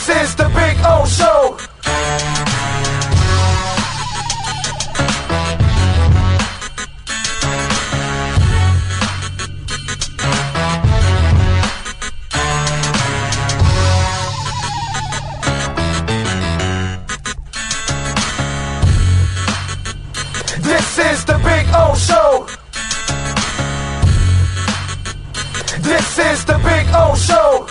This is the Big O Show. This is the Big O Show. This is the Big O Show.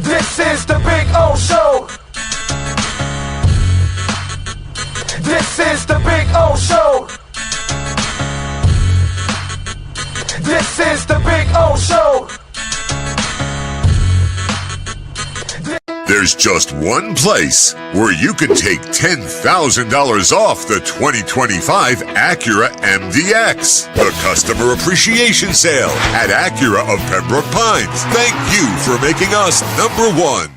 This is the Big O Show. This is the Big O Show. This is the Big O Show. There's just one place where you can take $10,000 off the 2025 Acura MDX. The Customer Appreciation Sale at Acura of Pembroke Pines. Thank you for making us #1.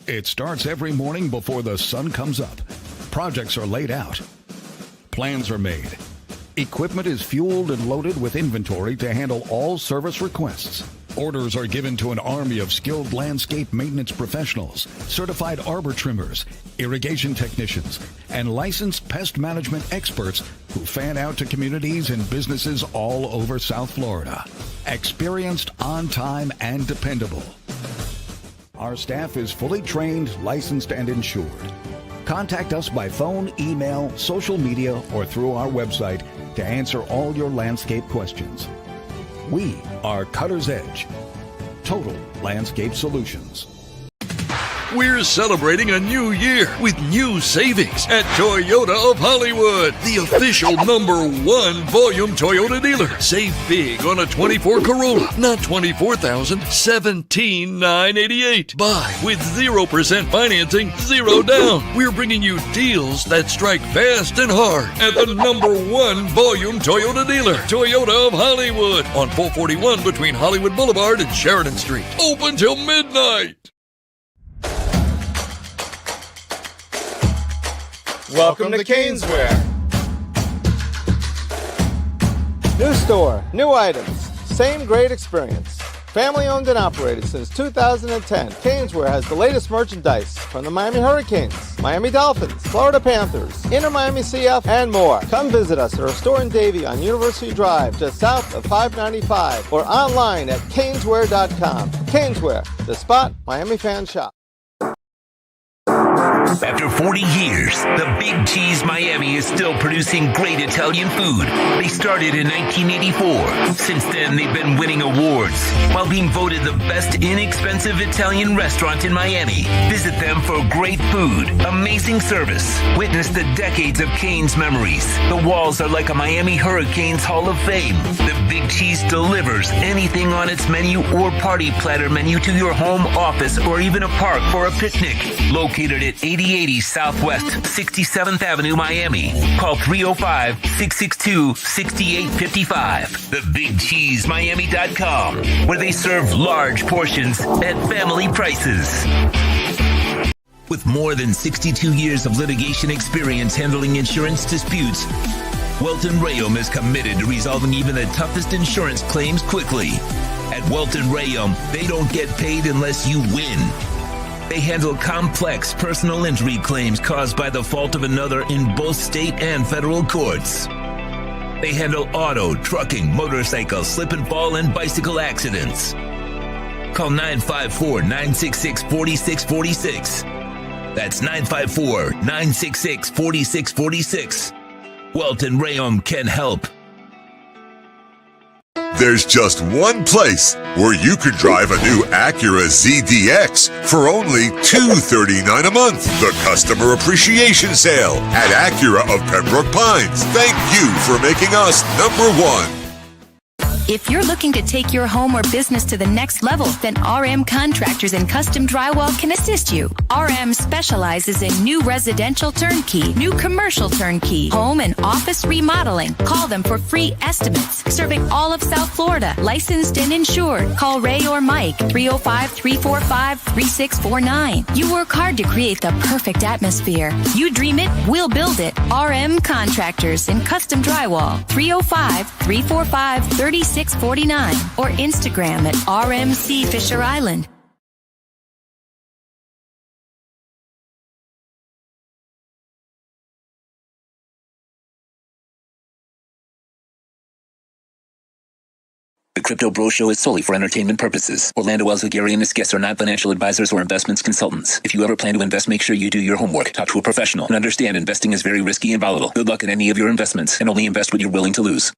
It starts every morning before the sun comes up. Projects are laid out. Plans are made. Equipment is fueled and loaded with inventory to handle all service requests. Orders are given to an army of skilled landscape maintenance professionals, certified arbor trimmers, irrigation technicians, and licensed pest management experts who fan out to communities and businesses all over South Florida. Experienced, on time, and dependable. Our staff is fully trained, licensed, and insured. Contact us by phone, email, social media, or through our website to answer all your landscape questions. We are Cutter's Edge. Total Landscape Solutions. We're celebrating a new year with new savings at Toyota of Hollywood, the official #1 volume Toyota dealer. Save big on a 24 Corolla, not $24,000, $17,988. Buy with 0% financing, 0 down. We're bringing you deals that strike fast and hard at the #1 volume Toyota dealer, Toyota of Hollywood, on 441 between Hollywood Boulevard and Sheridan Street. Open till midnight. Welcome to Caneswear. New store, new items, same great experience. Family owned and operated since 2010, Caneswear has the latest merchandise from the Miami Hurricanes, Miami Dolphins, Florida Panthers, Inter Miami CF, and more. Come visit us at our store in Davie on University Drive, just south of 595, or online at caneswear.com. Caneswear, the spot Miami fans shop. After 40 years, the Big Cheese Miami is still producing great Italian food. They started in 1984. Since then, they've been winning awards while being voted the best inexpensive Italian restaurant in Miami. Visit them for great food, amazing service. Witness the decades of Cane's memories. The walls are like a Miami Hurricanes Hall of Fame. The Big Cheese delivers anything on its menu or party platter menu to your home, office, or even a park for a picnic. Located at 8080 Southwest 67th Avenue, Miami. Call 305-662-6855. TheBigCheeseMiami.com, where they serve large portions at family prices. With more than 62 years of litigation experience handling insurance disputes, Welton Rheaume is committed to resolving even the toughest insurance claims quickly. At Welton Rheaume, they don't get paid unless you win. They handle complex personal injury claims caused by the fault of another in both state and federal courts. They handle auto, trucking, motorcycle, slip and fall, and bicycle accidents. Call 954-966-4646. That's 954-966-4646. Welton Rheaume can help. There's just one place where you could drive a new Acura ZDX for only $239 a month. The Customer Appreciation Sale at Acura of Pembroke Pines. Thank you for making us #1. If you're looking to take your home or business to the next level, then RM Contractors and Custom Drywall can assist you. RM specializes in new residential turnkey, new commercial turnkey, home and office remodeling. Call them for free estimates. Serving all of South Florida, licensed and insured. Call Ray or Mike, 305-345-3649. You work hard to create the perfect atmosphere. You dream it, we'll build it. RM Contractors and Custom Drywall, 305-345-3649 or Instagram at RMC Fisher Island. The Crypto Bro Show is solely for entertainment purposes. Orlando Alzugari and his guests are not financial advisors or investments consultants. If you ever plan to invest, make sure you do your homework, talk to a professional, and understand investing is very risky and volatile. Good luck in any of your investments, and only invest what you're willing to lose.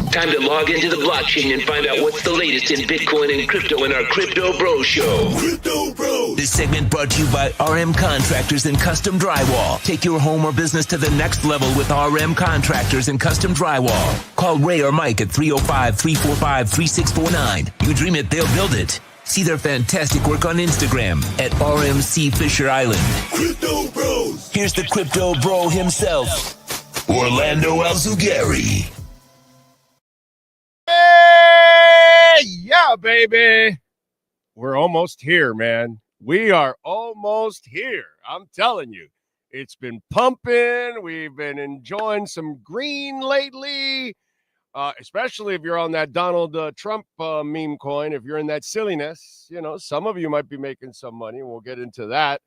Time to log into the blockchain and find out what's the latest in Bitcoin and crypto in our Crypto Bro Show. Crypto Bro. This segment brought to you by RM Contractors and Custom Drywall. Take your home or business to the next level with RM Contractors and Custom Drywall. Call Ray or Mike at 305-345-3649. You dream it, they'll build it. See their fantastic work on Instagram at RMC Fisher Island. Crypto Bros. Here's the Crypto Bro himself, Orlando Alzugari. Yeah, baby. We're almost here, man. We are almost here. I'm telling you, it's been pumping. We've been enjoying some green lately, especially if you're on that Donald Trump meme coin. If you're in that silliness, you know, some of you might be making some money. We'll get into that.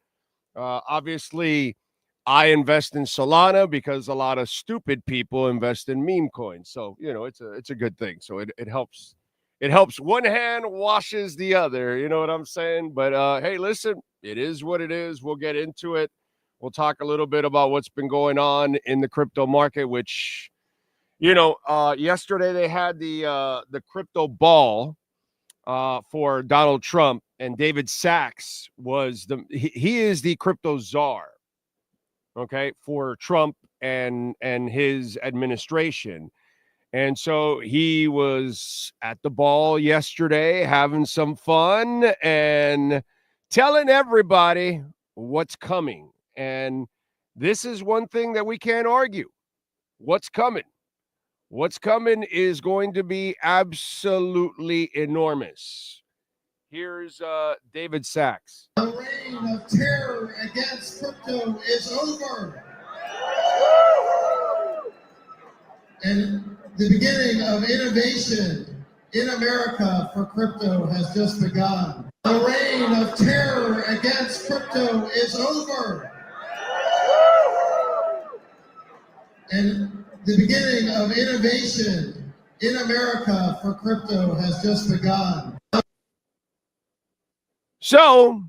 Obviously, I invest in Solana because a lot of stupid people invest in meme coins. So, you know, it's a good thing. So it helps. It helps. One hand washes the other. You know what I'm saying? But hey, listen, it is what it is. We'll get into it. We'll talk a little bit about what's been going on in the crypto market, which, you know, yesterday they had the crypto ball for Donald Trump, and David Sachs was he is the crypto czar. Okay, for Trump and his administration. And so he was at the ball yesterday having some fun and telling everybody what's coming. And this is one thing that we can't argue. What's coming? What's coming is going to be absolutely enormous. Here's David Sachs. The reign of terror against crypto is over. And the beginning of innovation in America for crypto has just begun. The reign of terror against crypto is over. And the beginning of innovation in America for crypto has just begun. So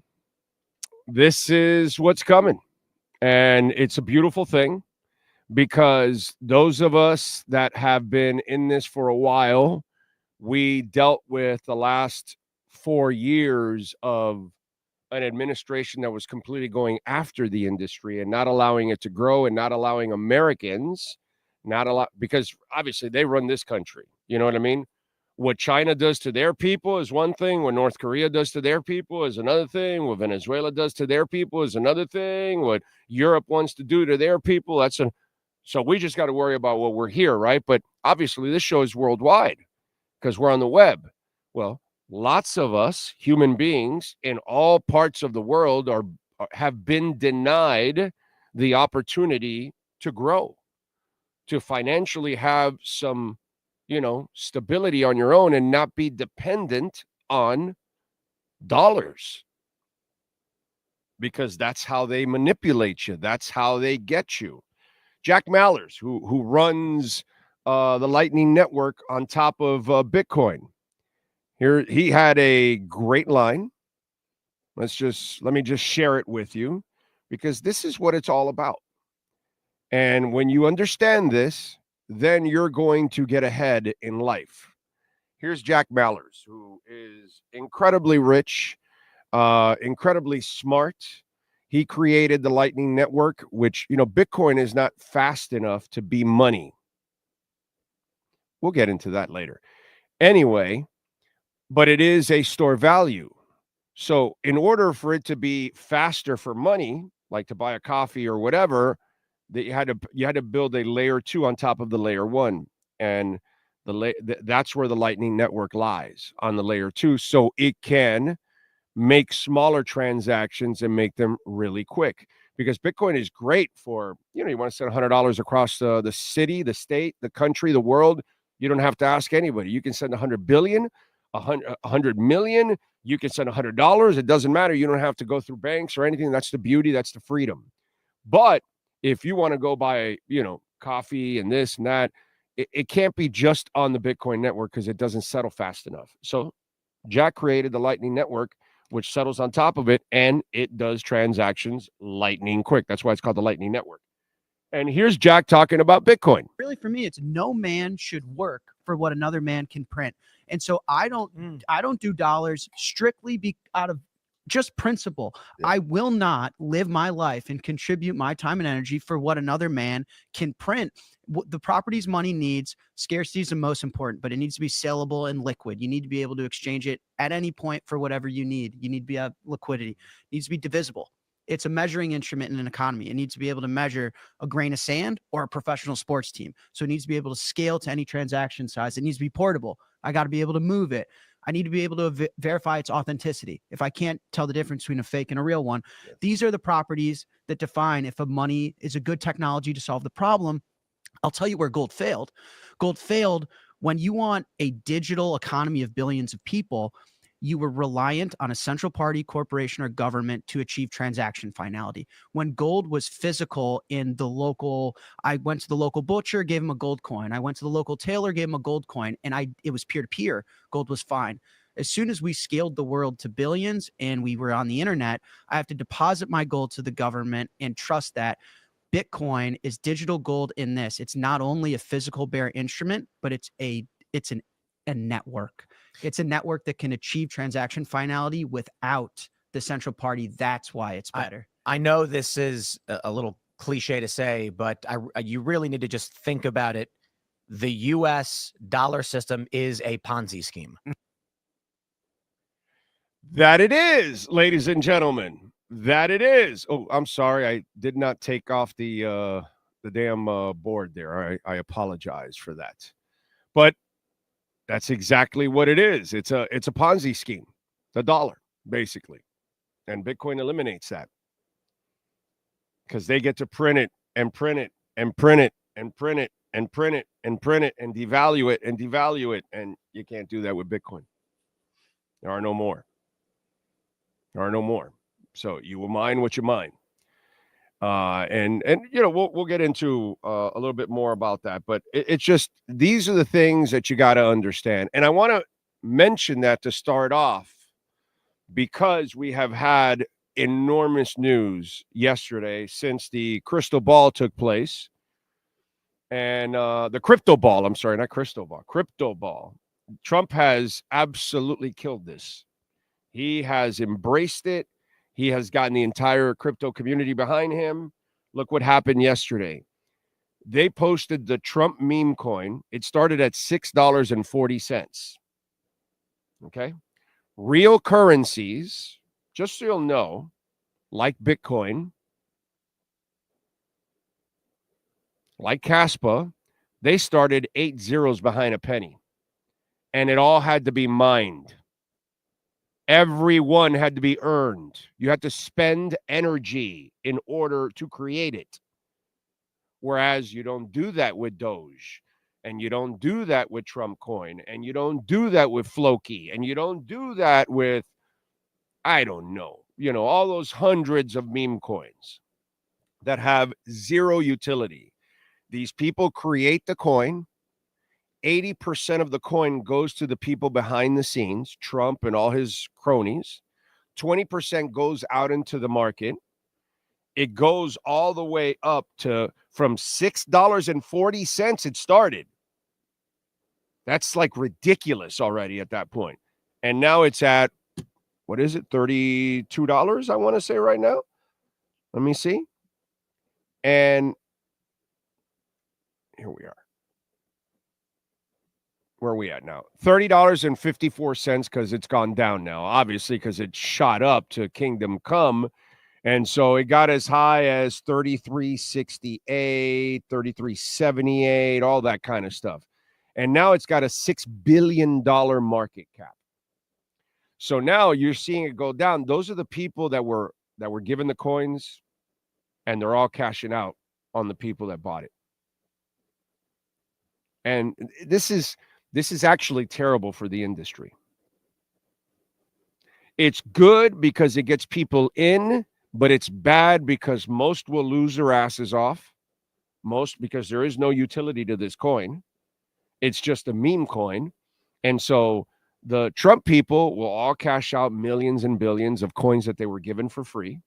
this is what's coming. And it's a beautiful thing, because those of us that have been in this for a while, we dealt with the last 4 years of an administration that was completely going after the industry and not allowing it to grow, and not allowing Americans, because obviously they run this country. You know what I mean? What China does to their people is one thing. What North Korea does to their people is another thing. What Venezuela does to their people is another thing. What Europe wants to do to their people, so we just got to worry about what we're here, right? But obviously this show is worldwide because we're on the web. Well, lots of us, human beings in all parts of the world, have been denied the opportunity to grow, to financially have some, you know, stability on your own and not be dependent on dollars, because that's how they manipulate you. That's how they get you. Jack Mallers, who runs the Lightning Network on top of Bitcoin. Here, he had a great line. Let me just share it with you, because this is what it's all about. And when you understand this, then you're going to get ahead in life. Here's Jack Mallers, who is incredibly rich, incredibly smart. He created the Lightning Network, which, you know, Bitcoin is not fast enough to be money. We'll get into that later. anyway, but it is a store value. So in order for it to be faster for money, like to buy a coffee or whatever, that you had to build a layer 2 on top of the layer 1, and that's where the Lightning Network lies, on the layer 2, so it can make smaller transactions and make them really quick. Because Bitcoin is great for, you want to send $100 across the city, the state, the country, the world. You don't have to ask anybody. You can send 100 billion, 100 million. You can send $100. It doesn't matter. You don't have to go through banks or anything. That's the beauty. That's the freedom. But if you want to go buy, coffee and this and that, it can't be just on the Bitcoin network because it doesn't settle fast enough. So Jack created the Lightning Network, which settles on top of it, and it does transactions lightning quick. That's why it's called the Lightning Network. And here's Jack talking about Bitcoin. Really, for me, it's no man should work for what another man can print. And so I don't do dollars strictly out of just principle. Yeah. I will not live my life and contribute my time and energy for what another man can print. The properties money needs, scarcity is the most important, but it needs to be saleable and liquid. You need to be able to exchange it at any point for whatever you need. You need to be liquidity. It needs to be divisible. It's a measuring instrument in an economy. It needs to be able to measure a grain of sand or a professional sports team. So it needs to be able to scale to any transaction size. It needs to be portable. I got to be able to move it. I need to be able to verify its authenticity. If I can't tell the difference between a fake and a real one, yes. These are the properties that define if a money is a good technology to solve the problem. I'll tell you where gold failed. Gold failed when you want a digital economy of billions of people. You were reliant on a central party, corporation, or government to achieve transaction finality. When gold was physical in the local, I went to the local butcher, gave him a gold coin. I went to the local tailor, gave him a gold coin, and it was peer-to-peer. Gold was fine. As soon as we scaled the world to billions and we were on the internet, I have to deposit my gold to the government and trust that Bitcoin is digital gold in this. It's not only a physical bearer instrument, but it's a network. It's a network that can achieve transaction finality without the central party. That's why it's better. I know this is a little cliche to say, but you really need to just think about it. The U.S. dollar system is a Ponzi scheme. That it is, ladies and gentlemen. That it is. Oh, I'm sorry. I did not take off the damn board there. I apologize for that. But that's exactly what it is. It's a Ponzi scheme. The dollar, basically. And Bitcoin eliminates that. Because they get to print it and print it and print it and print it and print it and print it and devalue it and devalue it. And you can't do that with Bitcoin. There are no more. There are no more. So you will mine what you mine. And we'll get into a little bit more about that, but it's just, these are the things that you got to understand. And I want to mention that to start off, because we have had enormous news yesterday since the crystal ball took place, and the crypto ball. I'm sorry, not crystal ball, crypto ball. Trump has absolutely killed this. He has embraced it. He has gotten the entire crypto community behind him. Look what happened yesterday. They posted the Trump meme coin. It started at $6.40. Okay. Real currencies, just so you'll know, like Bitcoin, like Caspa, they started 8 zeros behind a penny. And it all had to be mined. Every one had to be earned. You had to spend energy in order to create it. Whereas you don't do that with Doge, and you don't do that with Trump coin, and you don't do that with Floki, and you don't do that with, I don't know, all those hundreds of meme coins that have zero utility. These people create the coin. 80% of the coin goes to the people behind the scenes, Trump and all his cronies. 20% goes out into the market. It goes all the way up to, from $6.40 it started. That's like ridiculous already at that point. And now it's at, what is it, $32, I want to say right now. Let me see. And here we are. Where are we at now? $30.54 because it's gone down now, obviously, because it shot up to Kingdom Come. And so it got as high as 33.68, 33.78, all that kind of stuff. And now it's got a $6 billion market cap. So now you're seeing it go down. Those are the people that were given the coins, and they're all cashing out on the people that bought it. And this is actually terrible for the industry. It's good because it gets people in, but it's bad because most will lose their asses off. Most, because there is no utility to this coin. It's just a meme coin. And so the Trump people will all cash out millions and billions of coins that they were given for free.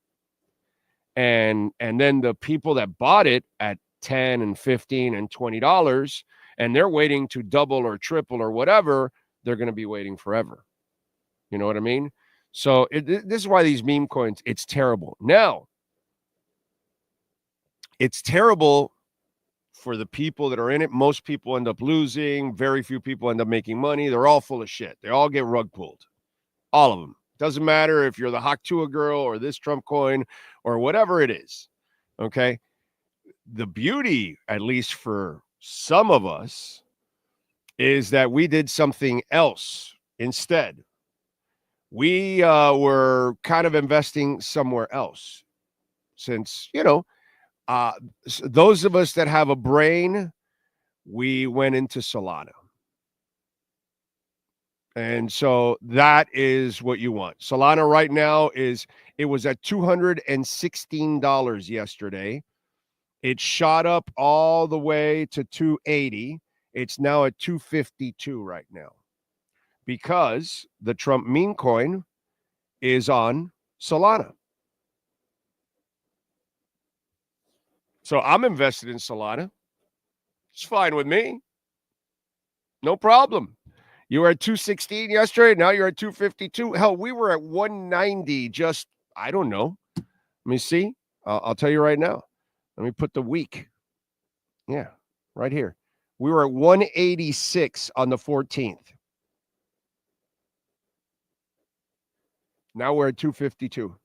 And then the people that bought it at $10 and $15 and $20, and they're waiting to double or triple or whatever, they're going to be waiting forever. You know what I mean? So this is why these meme coins, it's terrible. Now, it's terrible for the people that are in it. Most people end up losing. Very few people end up making money. They're all full of shit. They all get rug pulled. All of them. Doesn't matter if you're the Haktua girl or this Trump coin or whatever it is. Okay? The beauty, at least for some of us, is that we did something else instead. We were kind of investing somewhere else. Since, those of us that have a brain, we went into Solana. And so that is what you want. Solana right now it was at $216 yesterday. It shot up all the way to 280. It's now at 252 right now because the Trump meme coin is on Solana. So I'm invested in Solana. It's fine with me. No problem. You were at 216 yesterday. Now you're at 252. Hell, we were at 190 just, I don't know. Let me see. I'll tell you right now. Let me put the week. Yeah, right here. We were at 186 on the 14th. Now we're at 252.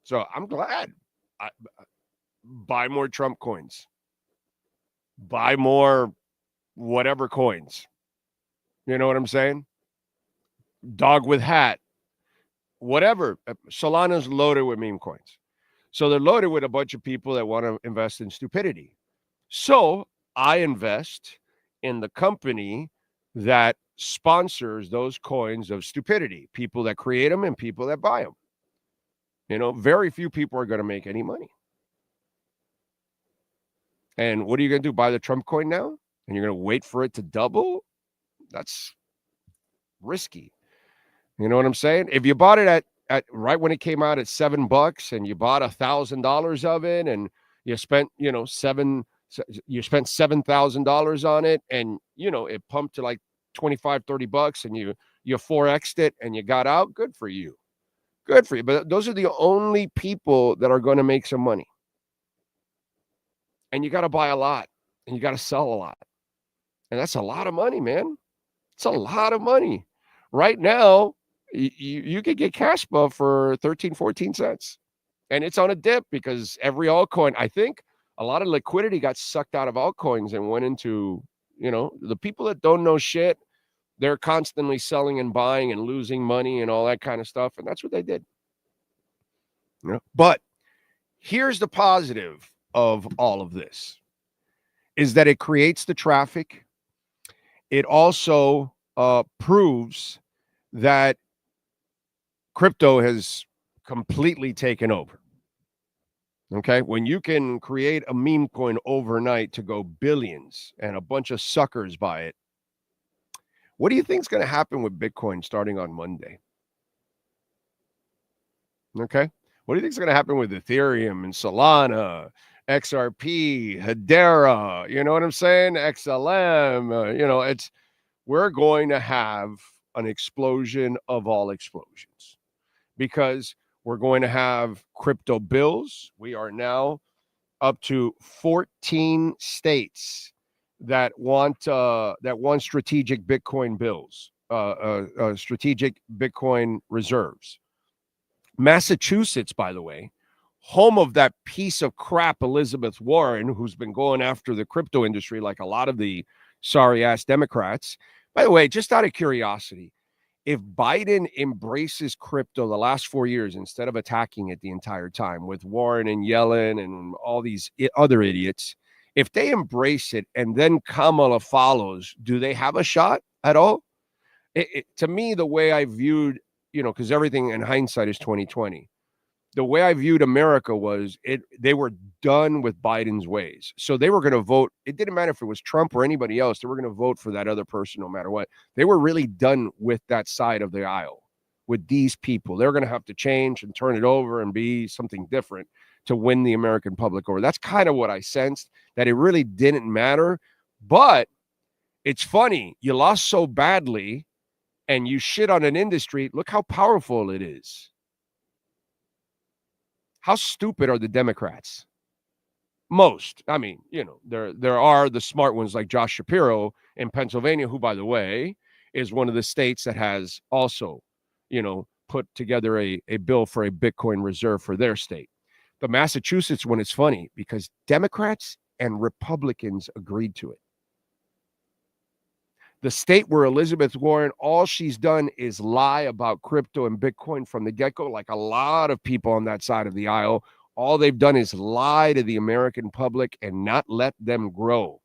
So I'm glad. Buy more Trump coins. Buy more whatever coins. You know what I'm saying? Dog with hat. Whatever. Solana's loaded with meme coins. So they're loaded with a bunch of people that want to invest in stupidity. So I invest in the company that sponsors those coins of stupidity. People that create them and people that buy them. Very few people are going to make any money. And what are you going to do? Buy the Trump coin now? And you're going to wait for it to double? That's risky. You know what I'm saying? If you bought it at right when it came out at $7 and you bought $1,000 of it and you spent, $7,000 on it and, it pumped to like $25-$30 and you 4x'd it and you got out, good for you. Good for you. But those are the only people that are going to make some money. And you got to buy a lot and you got to sell a lot. And that's a lot of money, man. It's a lot of money. Right now, you could get Caspa for 13-14 cents. And it's on a dip because every altcoin, I think a lot of liquidity got sucked out of altcoins and went into, the people that don't know shit, they're constantly selling and buying and losing money and all that kind of stuff. And that's what they did. But here's the positive of all of this is that it creates the traffic. It also proves that crypto has completely taken over. Okay, when you can create a meme coin overnight to go billions and a bunch of suckers buy it, what do you think is going to happen with Bitcoin starting on Monday? Okay, what do you think is going to happen with Ethereum and Solana, XRP, Hedera? You know what I'm saying? XLM. We're going to have an explosion of all explosions because we're going to have crypto bills. We are now up to 14 states that want strategic Bitcoin bills, strategic Bitcoin reserves. Massachusetts, by the way, home of that piece of crap Elizabeth Warren, who's been going after the crypto industry like a lot of the sorry-ass Democrats. By the way, just out of curiosity, if Biden embraces crypto the last 4 years instead of attacking it the entire time with Warren and Yellen and all these other idiots, if they embrace it and then Kamala follows, do they have a shot at all? To me, the way I viewed, because everything in hindsight is 2020. The way I viewed America was they were done with Biden's ways. So they were going to vote. It didn't matter if it was Trump or anybody else. They were going to vote for that other person no matter what. They were really done with that side of the aisle, with these people. They're going to have to change and turn it over and be something different to win the American public over. That's kind of what I sensed, that it really didn't matter. But it's funny. You lost so badly and you shit on an industry. Look how powerful it is. How stupid are the Democrats? Most. I mean, there are the smart ones like Josh Shapiro in Pennsylvania, who, by the way, is one of the states that has also, put together a bill for a Bitcoin reserve for their state. The Massachusetts one is funny because Democrats and Republicans agreed to it. The state where Elizabeth Warren, all she's done is lie about crypto and Bitcoin from the get-go, like a lot of people on that side of the aisle. All they've done is lie to the American public and not let them grow.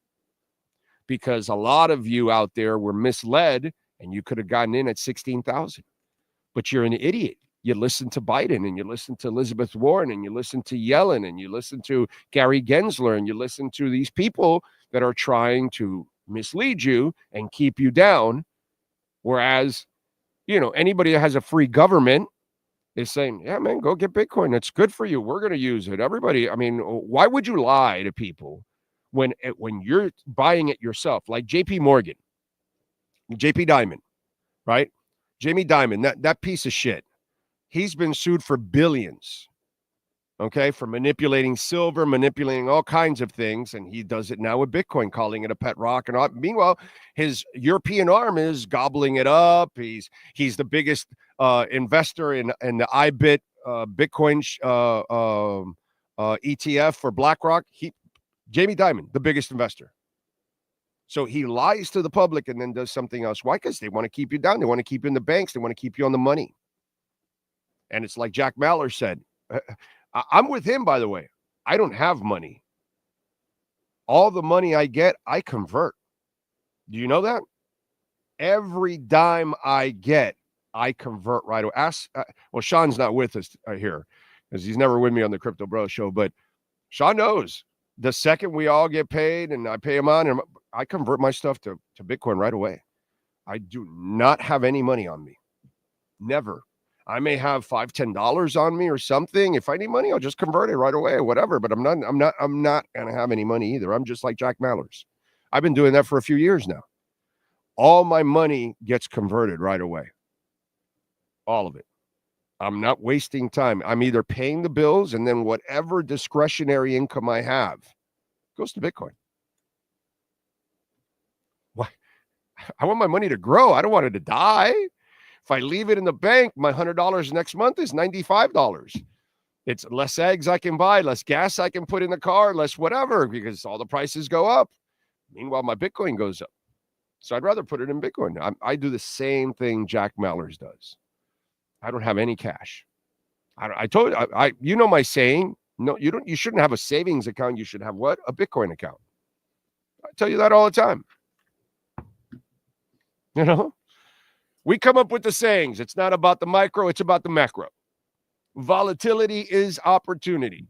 Because a lot of you out there were misled and you could have gotten in at 16,000. But you're an idiot. You listen to Biden and you listen to Elizabeth Warren and you listen to Yellen and you listen to Gary Gensler and you listen to these people that are trying to mislead you and keep you down. Whereas, anybody that has a free government is saying, yeah, man, go get Bitcoin. It's good for you. We're going to use it. Everybody. I mean, why would you lie to people when you're buying it yourself? Like JP Morgan, JP Diamond, right? Jamie Dimon, that piece of shit. He's been sued for billions. Okay, for manipulating silver, manipulating all kinds of things. And he does it now with Bitcoin, calling it a pet rock. And all. Meanwhile, his European arm is gobbling it up. He's the biggest investor in the IBIT Bitcoin ETF for BlackRock. Jamie Dimon, the biggest investor. So he lies to the public and then does something else. Why? Because they want to keep you down. They want to keep you in the banks. They want to keep you on the money. And it's like Jack Mallers said. I'm with him, by the way. I don't have money. All the money I get, I convert. Do you know that? Every dime I get, I convert right away. Well, Sean's not with us here because he's never with me on the Crypto Bro Show, but Sean knows the second we all get paid and I pay him on, and I convert my stuff to Bitcoin right away. I do not have any money on me. Never. I may have $5, $10 on me or something. If I need money, I'll just convert it right away, whatever. But I'm not gonna have any money either. I'm just like Jack Mallers. I've been doing that for a few years now. All my money gets converted right away. All of it. I'm not wasting time. I'm either paying the bills and then whatever discretionary income I have goes to Bitcoin. Why? I want my money to grow. I don't want it to die. If I leave it in the bank, my $100 next month is $95. It's less eggs I can buy, less gas I can put in the car, less whatever, because all the prices go up. Meanwhile, my Bitcoin goes up. So I'd rather put it in Bitcoin. I do the same thing Jack Mallers does. I don't have any cash. I told you, you know my saying. No, you don't. You shouldn't have a savings account. You should have what? A Bitcoin account. I tell you that all the time. We come up with the sayings. It's not about the micro, it's about the macro. Volatility is opportunity.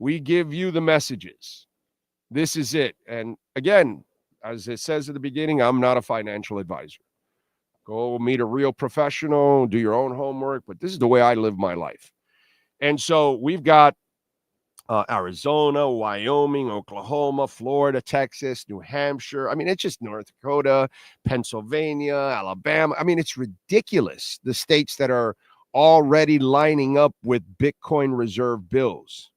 We give you the messages. This is it. And again, as it says at the beginning, I'm not a financial advisor. Go meet a real professional, do your own homework, but this is the way I live my life. And so we've got Arizona, Wyoming, Oklahoma, Florida, Texas, New Hampshire. I mean, it's just North Dakota, Pennsylvania, Alabama. I mean, it's ridiculous, the states that are already lining up with Bitcoin reserve bills.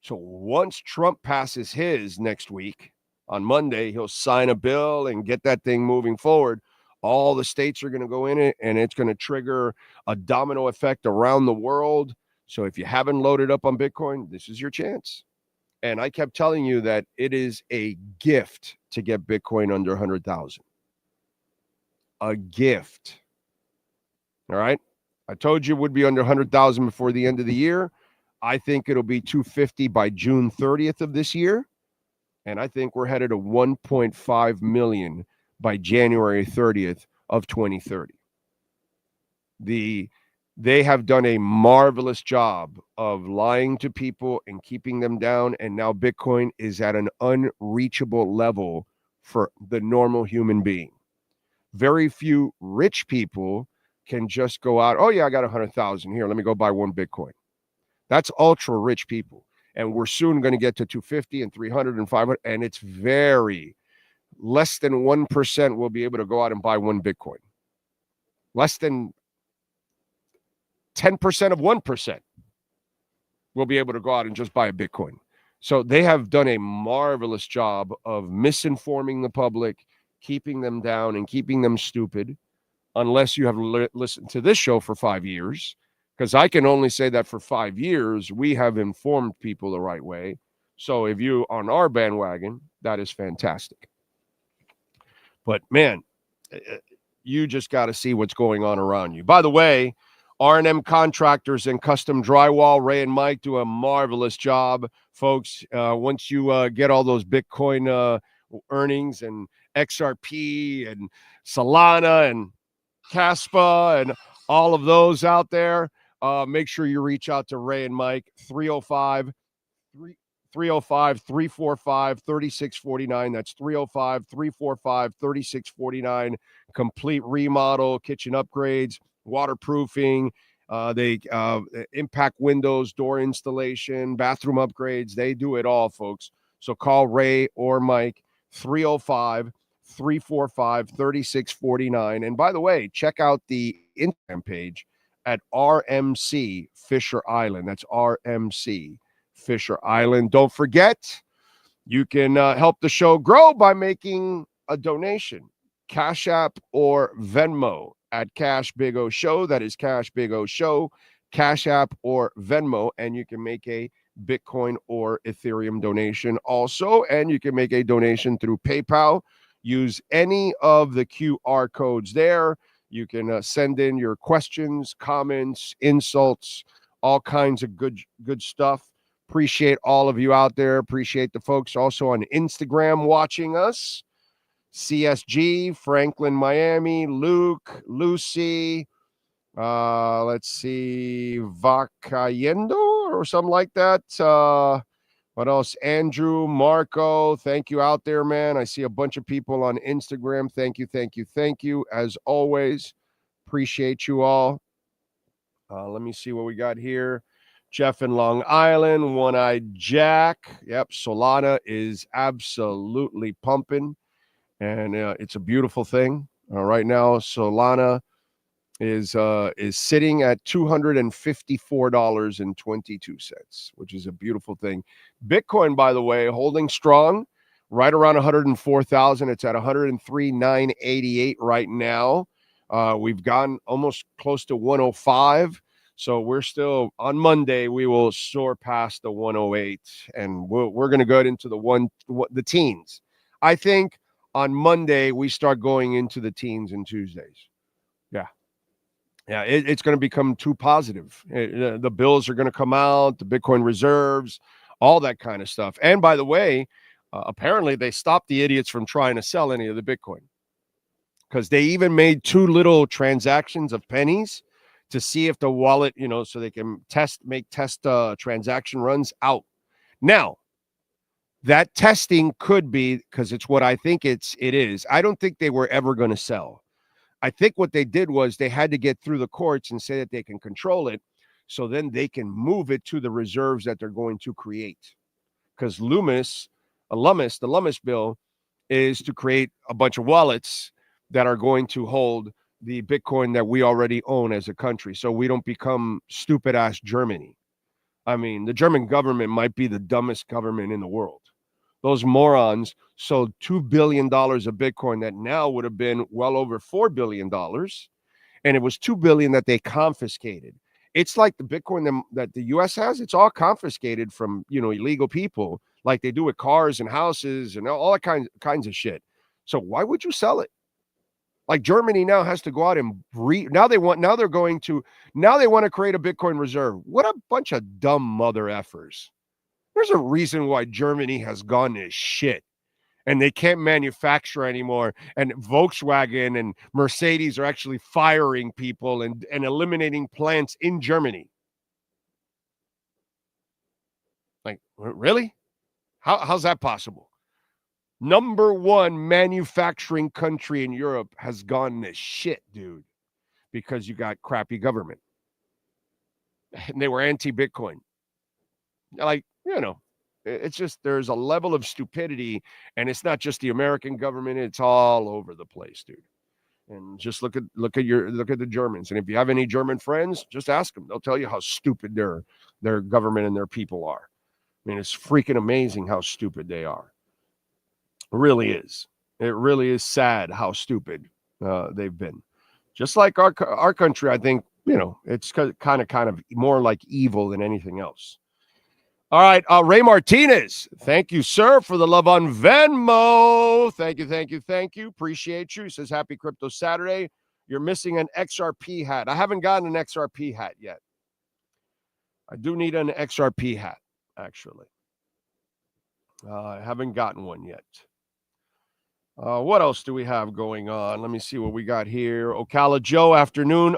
So once Trump passes his next week on Monday, he'll sign a bill and get that thing moving forward. All the states are going to go in it, and it's going to trigger a domino effect around the world. So if you haven't loaded up on Bitcoin, this is your chance. And I kept telling you that it is a gift to get Bitcoin under 100,000. A gift. All right. I told you it would be under 100,000 before the end of the year. I think it'll be 250 by June 30th of this year. And I think we're headed to 1.5 million by January 30th of 2030. They have done a marvelous job of lying to people and keeping them down. And now Bitcoin is at an unreachable level for the normal human being. Very few rich people can just go out, oh yeah, I got 100,000 here. Let me go buy one Bitcoin. That's ultra rich people. And we're soon going to get to 250 and 300 and 500. And it's very less than 1% will be able to go out and buy one Bitcoin. Less than 10% of 1% will be able to go out and just buy a Bitcoin. So they have done a marvelous job of misinforming the public, keeping them down and keeping them stupid, unless you have listened to this show for 5 years, because I can only say that for 5 years, we have informed people the right way. So if you on our bandwagon, that is fantastic. But man, you just got to see what's going on around you. By the way, R&M Contractors and Custom Drywall, Ray and Mike do a marvelous job, folks. Once you get all those Bitcoin earnings and XRP and Solana and Caspa and all of those out there, make sure you reach out to Ray and Mike, 305-345-3649. That's 305-345-3649. Complete remodel, kitchen upgrades, waterproofing, they impact windows, door installation, bathroom upgrades. They do it all, folks. So call Ray or Mike, 305-345-3649. And by the way, check out the Instagram page at RMC Fisher Island. That's RMC Fisher Island. Don't forget, you can help the show grow by making a donation. Cash App or Venmo at Cash Big O Show. That is Cash Big O Show, Cash App or Venmo, and you can make a Bitcoin or Ethereum donation also, and you can make a donation through PayPal. Use any of the QR codes there. You can send in your questions, comments, insults, all kinds of good stuff. Appreciate all of you out there. Appreciate the folks also on Instagram watching us. CSG, Franklin, Miami, Luke, Lucy, let's see, Vacayendo or something like that. What else? Andrew, Marco, thank you out there, man. I see a bunch of people on Instagram. Thank you. As always, appreciate you all. Let me see what we got here. Jeff in Long Island, One-Eyed Jack. Yep, Solana is absolutely pumping. And it's a beautiful thing. Right now, Solana is sitting at $254.22, which is a beautiful thing. Bitcoin, by the way, holding strong, right around 104,000. It's at 103,988 right now. We've gone almost close to 105. So we're still on Monday. We will soar past the 108, and we're going to go into the teens. I think. On Monday, we start going into the teens and Tuesdays. Yeah, it's going to become too positive. The bills are going to come out, the Bitcoin reserves, all that kind of stuff. And by the way, apparently they stopped the idiots from trying to sell any of the Bitcoin, because they even made 2 little transactions of pennies to see if the wallet, so they can make test transaction runs out. Now, that testing could be, because it's what I think it is. I don't think they were ever going to sell. I think what they did was they had to get through the courts and say that they can control it, so then they can move it to the reserves that they're going to create. Because the Lummis bill is to create a bunch of wallets that are going to hold the Bitcoin that we already own as a country, so we don't become stupid-ass Germany. I mean, the German government might be the dumbest government in the world. Those morons sold $2 billion of Bitcoin that now would have been well over $4 billion. And it was $2 billion that they confiscated. It's like the Bitcoin that the U.S. has. It's all confiscated from, illegal people, like they do with cars and houses and all that kinds of shit. So why would you sell it? Like Germany now has to go out and now they want to create a Bitcoin reserve. What a bunch of dumb mother effers. There's a reason why Germany has gone to shit and they can't manufacture anymore. And Volkswagen and Mercedes are actually firing people and eliminating plants in Germany. Like, really? How's that possible? Number one manufacturing country in Europe has gone to shit, dude, because you got crappy government. And they were anti-Bitcoin. Like, it's just there's a level of stupidity, and it's not just the American government, it's all over the place, dude. And just look at the Germans. And if you have any German friends, just ask them. They'll tell you how stupid their government and their people are. I mean, it's freaking amazing how stupid they are. It really is. It really is sad how stupid they've been. Just like our country, I think, it's kind of more like evil than anything else. All right, Ray Martinez, thank you, sir, for the love on Venmo. Thank you. Appreciate you. He says, happy Crypto Saturday. You're missing an XRP hat. I haven't gotten an XRP hat yet. I do need an XRP hat, actually. I haven't gotten one yet. What else do we have going on? Let me see what we got here. Ocala Joe, afternoon.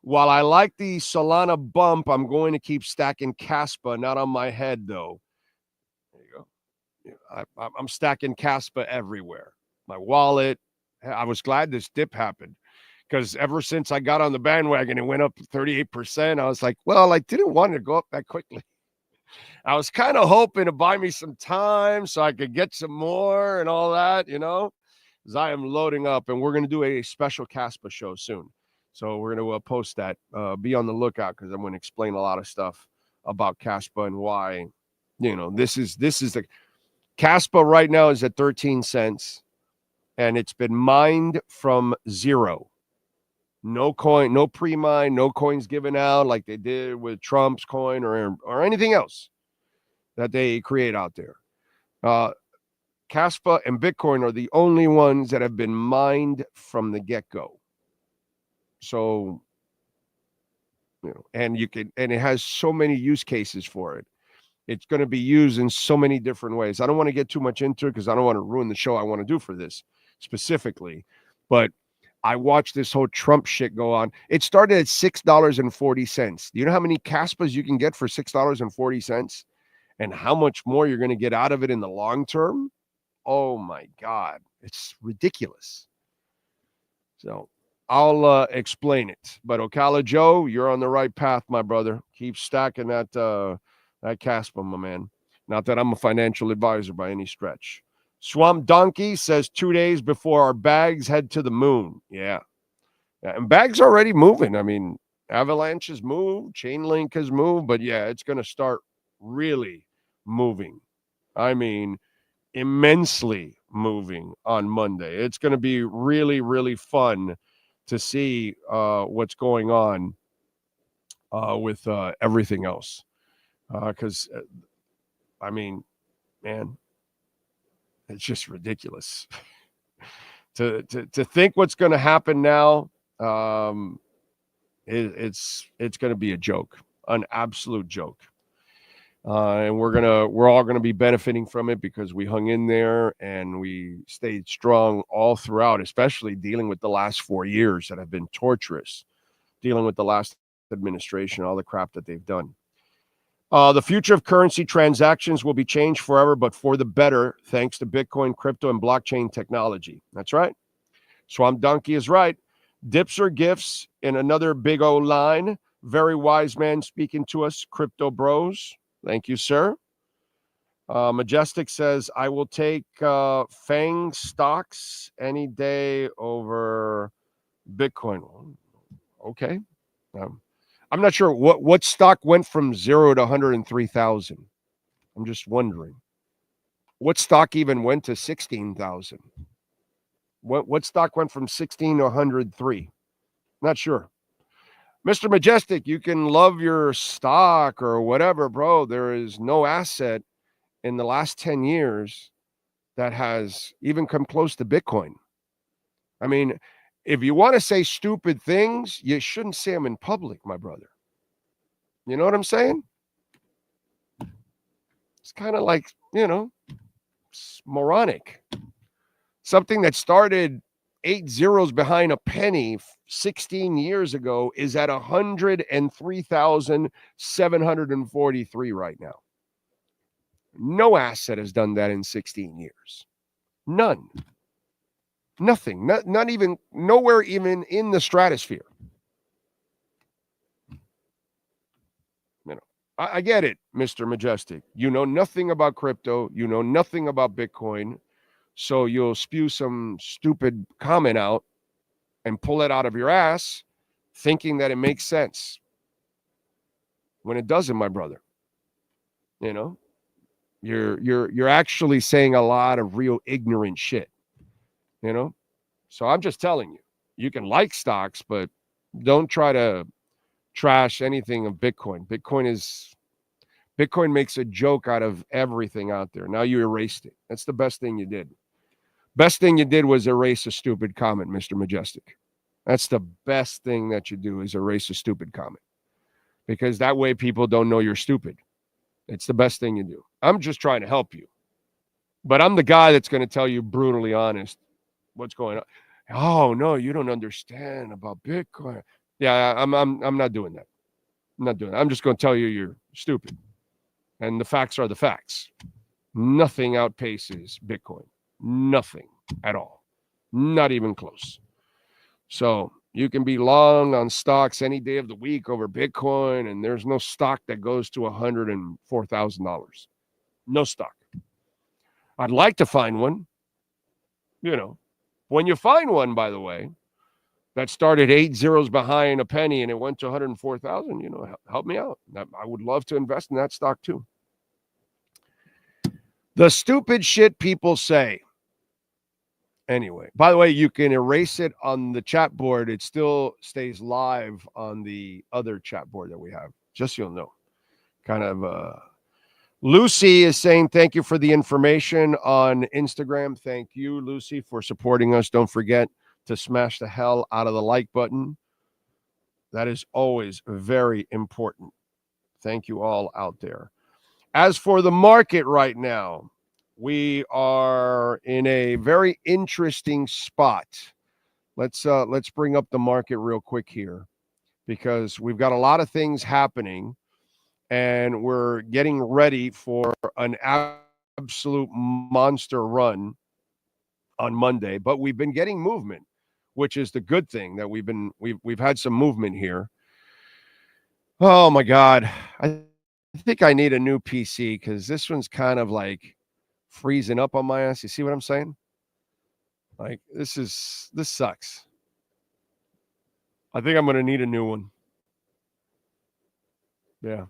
While I like the Solana bump, I'm going to keep stacking Caspa, not on my head, though. There you go. I'm stacking Caspa everywhere. My wallet. I was glad this dip happened because ever since I got on the bandwagon, it went up 38%. I was like, well, I didn't want it to go up that quickly. I was kind of hoping to buy me some time so I could get some more and all that, because I am loading up, and we're going to do a special Caspa show soon. So we're going to post that. Be on the lookout because I'm going to explain a lot of stuff about Caspa and why, this is the Caspa right now is at 13 cents, and it's been mined from zero. No coin, no pre-mine, no coins given out like they did with Trump's coin or anything else that they create out there. Caspa and Bitcoin are the only ones that have been mined from the get-go. So, and it has so many use cases for it. It's going to be used in so many different ways. I don't want to get too much into it because I don't want to ruin the show I want to do for this specifically, but I watched this whole Trump shit go on. It started at $6.40. Do you know how many Caspas you can get for $6.40 and how much more you're going to get out of it in the long term? Oh my God. It's ridiculous. So I'll explain it. But Ocala Joe, you're on the right path, my brother. Keep stacking that Caspa, my man. Not that I'm a financial advisor by any stretch. Swamp Donkey says 2 days before our bags head to the moon. Yeah. And bags already moving. I mean, Avalanche has moved, Chainlink has moved, but yeah, it's going to start really moving. I mean, immensely moving on Monday. It's going to be really, really fun to see what's going on with everything else. Because, I mean, man, it's just ridiculous to think what's going to happen now. It's going to be a joke, an absolute joke. And we're all going to be benefiting from it because we hung in there and we stayed strong all throughout, especially dealing with the last 4 years that have been torturous, dealing with the last administration, all the crap that they've done. The future of currency transactions will be changed forever, but for the better, thanks to Bitcoin, crypto, and blockchain technology. That's right. Swamp Donkey is right. Dips or gifts in another big O line. Very wise man speaking to us, Crypto Bros. Thank you, sir. Majestic says, I will take FANG stocks any day over Bitcoin. Okay. I'm not sure what stock went from 0 to 103,000. I'm just wondering. What stock even went to 16,000? What stock went from 16 to 103? Not sure. Mr. Majestic, you can love your stock or whatever, bro. There is no asset in the last 10 years that has even come close to Bitcoin. I mean, if you want to say stupid things, you shouldn't say them in public, my brother. You know what I'm saying? It's kind of like, it's moronic. Something that started 8 zeros behind a penny 16 years ago is at 103,743 right now. No asset has done that in 16 years. None. Nothing. Not even, nowhere even in the stratosphere. I get it, Mr. Majestic. You know nothing about crypto. You know nothing about Bitcoin. So you'll spew some stupid comment out and pull it out of your ass thinking that it makes sense. When it doesn't, my brother. You're actually saying a lot of real ignorant shit. So I'm just telling you, you can like stocks, but don't try to trash anything of Bitcoin. Bitcoin makes a joke out of everything out there. Now you erased it. That's the best thing you did. Best thing you did was erase a stupid comment, Mr. Majestic. That's the best thing that you do is erase a stupid comment. Because that way people don't know you're stupid. It's the best thing you do. I'm just trying to help you. But I'm the guy that's going to tell you brutally honest what's going on. Oh, no, you don't understand about Bitcoin. Yeah, I'm not doing that. I'm not doing that. I'm just going to tell you you're stupid. And the facts are the facts. Nothing outpaces Bitcoin. Nothing at all. Not even close. So you can be long on stocks any day of the week over Bitcoin, and there's no stock that goes to $104,000. No stock. I'd like to find one. When you find one, by the way, that started 8 zeros behind a penny and it went to 104,000, help me out. I would love to invest in that stock too. The stupid shit people say. Anyway, by the way, you can erase it on the chat board. It still stays live on the other chat board that we have, just so you'll know. Lucy is saying thank you for the information on Instagram. Thank you, Lucy, for supporting us. Don't forget to smash the hell out of the like button. That is always very important. Thank you all out there. As for the market right now, we are in a very interesting spot. Let's bring up the market real quick here because we've got a lot of things happening and we're getting ready for an absolute monster run on Monday, but we've been getting movement, which is the good thing that we've had some movement here. Oh my God. I think I need a new PC because this one's kind of like freezing up on my ass. You see what I'm saying? Like this sucks. I think I'm going to need a new one. Yeah.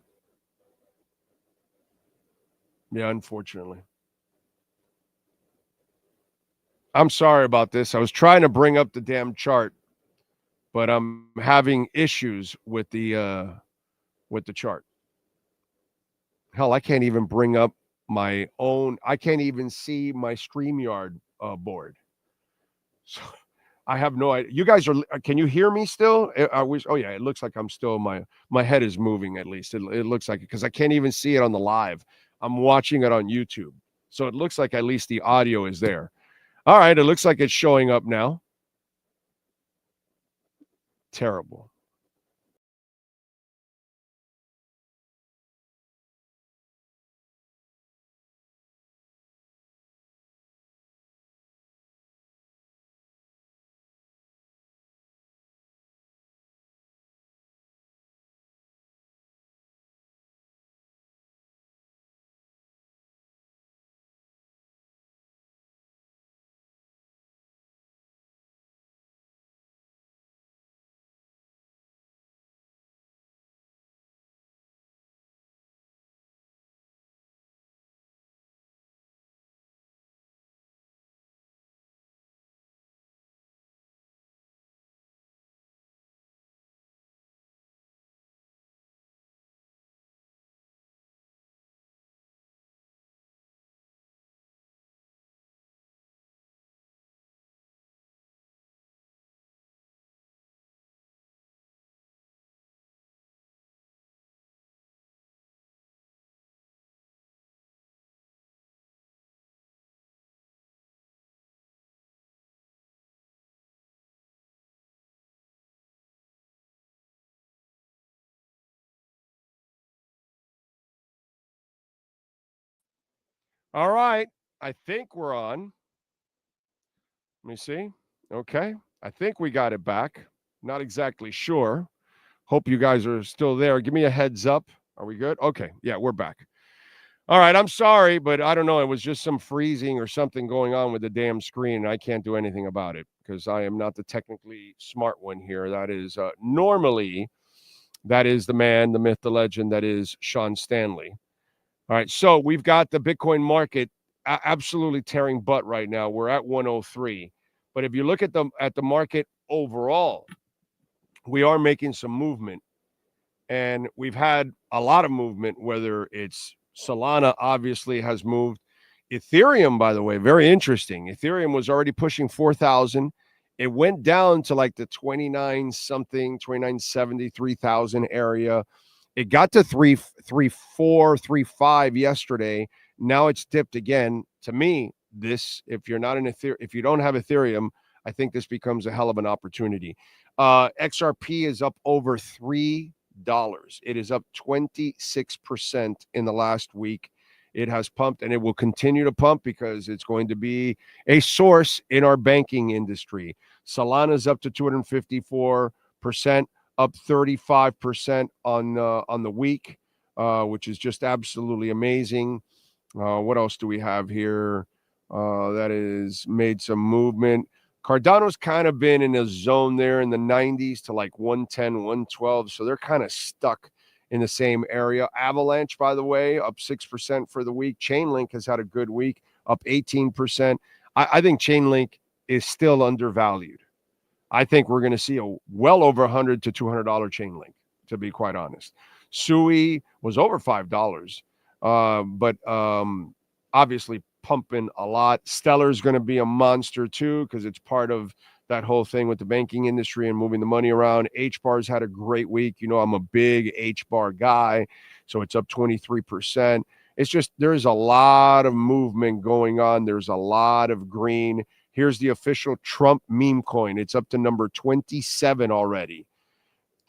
Yeah, unfortunately. I'm sorry about this. I was trying to bring up the damn chart, but I'm having issues with the chart. Hell, I can't even bring up my own. I can't even see my StreamYard board. So I have no idea. You guys can you hear me still? Oh yeah, it looks like I'm still, my head is moving at least. It looks like it because I can't even see it on the live. I'm watching it on YouTube. So it looks like at least the audio is there. All right, it looks like it's showing up now. Terrible. All right. I think we're on. Let me see. Okay. I think we got it back. Not exactly sure. Hope you guys are still there. Give me a heads up. Are we good? Okay. Yeah, we're back. All right. I'm sorry, but I don't know. It was just some freezing or something going on with the damn screen. I can't do anything about it because I am not the technically smart one here. That is normally, that is the man, the myth, the legend, that is Sean Stanley. All right. So we've got the Bitcoin market absolutely tearing butt right now. We're at 103. But if you look at the market overall, we are making some movement. And we've had a lot of movement, whether it's Solana obviously has moved. Ethereum, by the way, very interesting. Ethereum was already pushing 4,000. It went down to like the 29-something, 2970, 3,000 area. It got to 3.4, 3.5 yesterday. Now it's dipped again. To me, this, if you're not an Ethereum, if you don't have Ethereum, I think this becomes a hell of an opportunity. XRP is up over $3. It is up 26% in the last week. It has pumped and it will continue to pump because it's going to be a source in our banking industry. Solana's up to 254%, up 35% on the week, which is just absolutely amazing. What else do we have here that is made some movement? Cardano's kind of been in a zone there in the 90s to like 110, 112. So they're kind of stuck in the same area. Avalanche, by the way, up 6% for the week. Chainlink has had a good week, up 18%. I think Chainlink is still undervalued. I think we're going to see a well over $100 to $200 Chainlink, to be quite honest. Sui was over $5, but obviously pumping a lot. Stellar's going to be a monster too because it's part of that whole thing with the banking industry and moving the money around. HBAR's had a great week. You know, I'm a big HBAR guy, so it's up 23%. It's just there's a lot of movement going on. There's a lot of green. Here's the official Trump meme coin. It's up to number 27 already.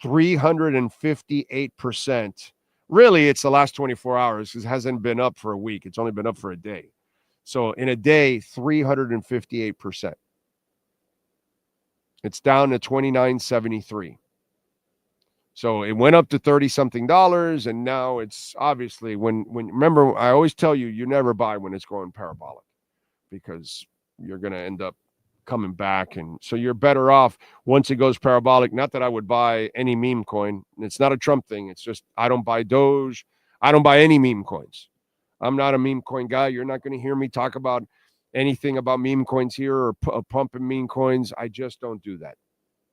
358%. Really, it's the last 24 hours because it hasn't been up for a week. It's only been up for a day. So in a day, 358%. It's down to $29.73. So it went up to $30-something, and now it's obviously when remember, I always tell you, you never buy when it's going parabolic because you're going to end up coming back. And so you're better off once it goes parabolic. Not that I would buy any meme coin. It's not a Trump thing. It's just I don't buy Doge. I don't buy any meme coins. I'm not a meme coin guy. You're not going to hear me talk about anything about meme coins here or pumping meme coins. I just don't do that.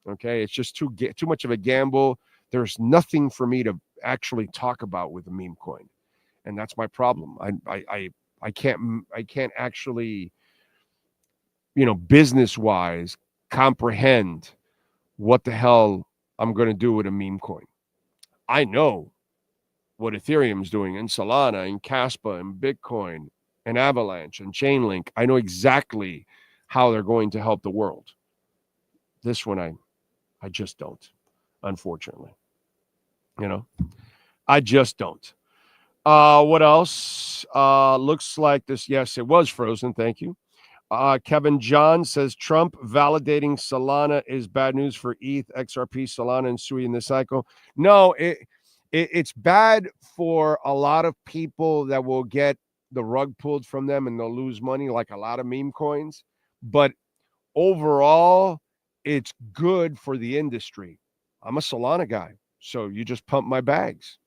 Okay, it's just too much of a gamble. There's nothing for me to actually talk about with a meme coin, and that's my problem. I can't actually, business wise, comprehend what the hell I'm going to do with a meme coin. I know what Ethereum's doing and Solana and Caspa and Bitcoin and Avalanche and Chainlink. I know exactly how they're going to help the world. This one, I just don't, unfortunately. I just don't. What else? Looks like this. Yes, it was frozen. Thank you. Kevin John says Trump validating Solana is bad news for ETH, XRP, Solana, and Sui in this cycle. No, it's bad for a lot of people that will get the rug pulled from them and they'll lose money like a lot of meme coins. But overall, it's good for the industry. I'm a Solana guy, so you just pump my bags.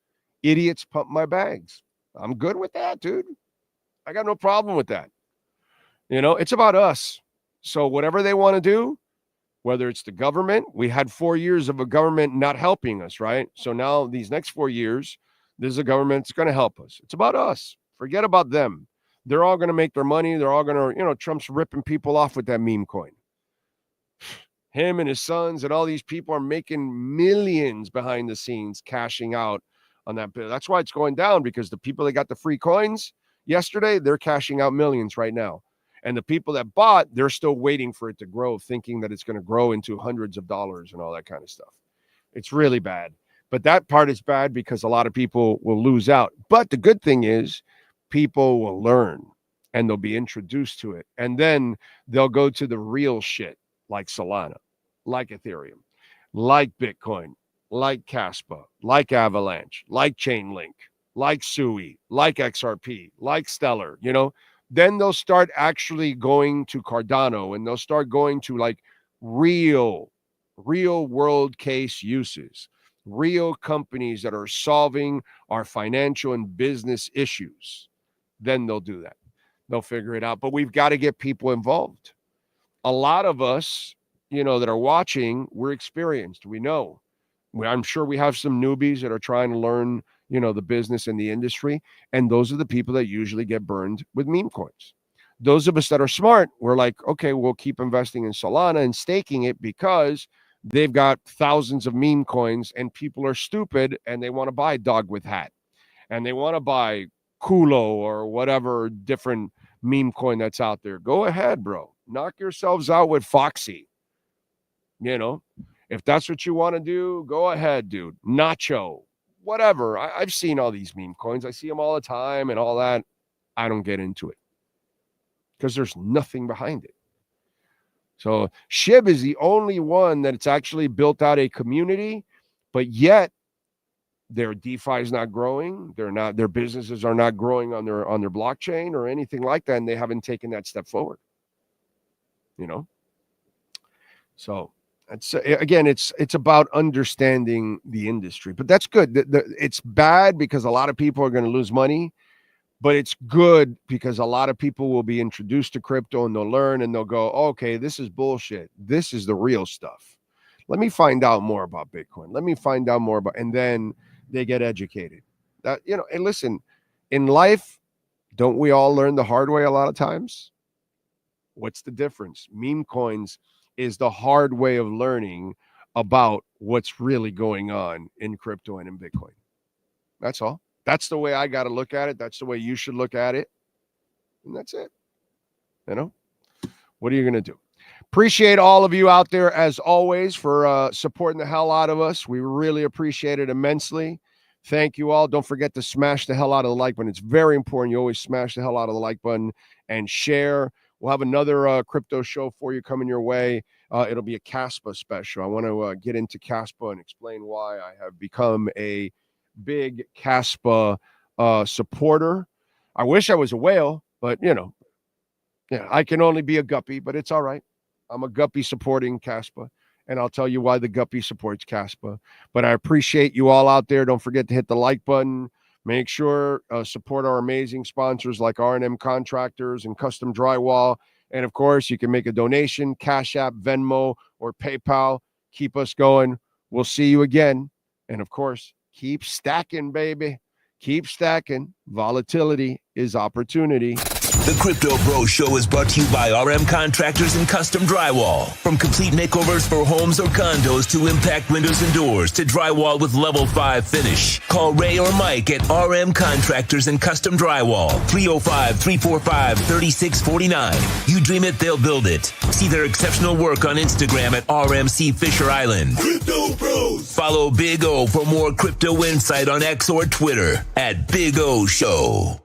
Idiots pump my bags. I'm good with that, dude. I got no problem with that. It's about us. So whatever they want to do, whether it's the government, we had 4 years of a government not helping us, right? So now these next 4 years, there's a government that's going to help us. It's about us. Forget about them. They're all going to make their money. They're all going to, Trump's ripping people off with that meme coin. Him and his sons and all these people are making millions behind the scenes, cashing out on that bill. That's why it's going down, because the people that got the free coins yesterday, they're cashing out millions right now. And the people that bought, they're still waiting for it to grow, thinking that it's going to grow into hundreds of dollars and all that kind of stuff. It's really bad. But that part is bad because a lot of people will lose out. But the good thing is people will learn. and they'll be introduced to it. And then they'll go to the real shit like Solana, like Ethereum, like Bitcoin, like Caspa, like Avalanche, like Chainlink, like Sui, like XRP, like Stellar, you know. Then they'll start actually going to Cardano, and they'll start going to like real world case uses, real companies that are solving our financial and business issues. Then they'll do that. They'll figure it out. But we've got to get people involved. A lot of us, you know, that are watching, we're experienced. We know. I'm sure we have some newbies that are trying to learn, you know, the business and the industry. And those are the people that usually get burned with meme coins. Those of us that are smart, we're like, okay, we'll keep investing in Solana and staking it because they've got thousands of meme coins and people are stupid and they want to buy dog with hat and they want to buy Kulo or whatever different meme coin that's out there. Go ahead, bro. Knock yourselves out with Foxy. You know, if that's what you want to do, go ahead, dude. Nacho, whatever. I've seen all these meme coins. I see them all the time and all that. I don't get into it because there's nothing behind it. So SHIB is the only one that it's actually built out a community, but yet their DeFi is not growing. Their businesses are not growing on their blockchain or anything like that, and they haven't taken that step forward. You know, so it's again, it's about understanding the industry, but that's good. It's bad because a lot of people are going to lose money. But it's good because a lot of people will be introduced to crypto and they'll learn and they'll go, okay, this is bullshit. This is the real stuff. Let me find out more about Bitcoin. Let me find out more about, and then they get educated. That, you know, and listen, in life, don't we all learn the hard way a lot of times? What's the difference? Meme coins is the hard way of learning about what's really going on in crypto and in Bitcoin. That's all. That's the way I got to look at it. That's the way you should look at it. And that's it. You know, what are you going to do? Appreciate all of you out there, as always, for supporting the hell out of us. We really appreciate it immensely. Thank you all. Don't forget to smash the hell out of the like button. It's very important. You always smash the hell out of the like button and share. We'll have another crypto show for you coming your way. It'll be a Caspa special. I want to get into Caspa and explain why I have become a big Caspa supporter. I wish I was a whale, but you know, yeah, I can only be a guppy, but it's all right. I'm a guppy supporting Caspa, and I'll tell you why the guppy supports Caspa. But I appreciate you all out there. Don't forget to hit the like button. Make sure support our amazing sponsors like R&M Contractors and Custom Drywall. And of course, you can make a donation, Cash App, Venmo, or PayPal. Keep us going. We'll see you again. And of course, keep stacking, baby. Keep stacking. Volatility is opportunity. The Crypto Bro Show is brought to you by RM Contractors and Custom Drywall. From complete makeovers for homes or condos to impact windows and doors to drywall with level 5 finish. Call Ray or Mike at RM Contractors and Custom Drywall. 305-345-3649. You dream it, they'll build it. See their exceptional work on Instagram at RMC Fisher Island. Crypto Bros. Follow Big O for more crypto insight on X or Twitter at Big O Show.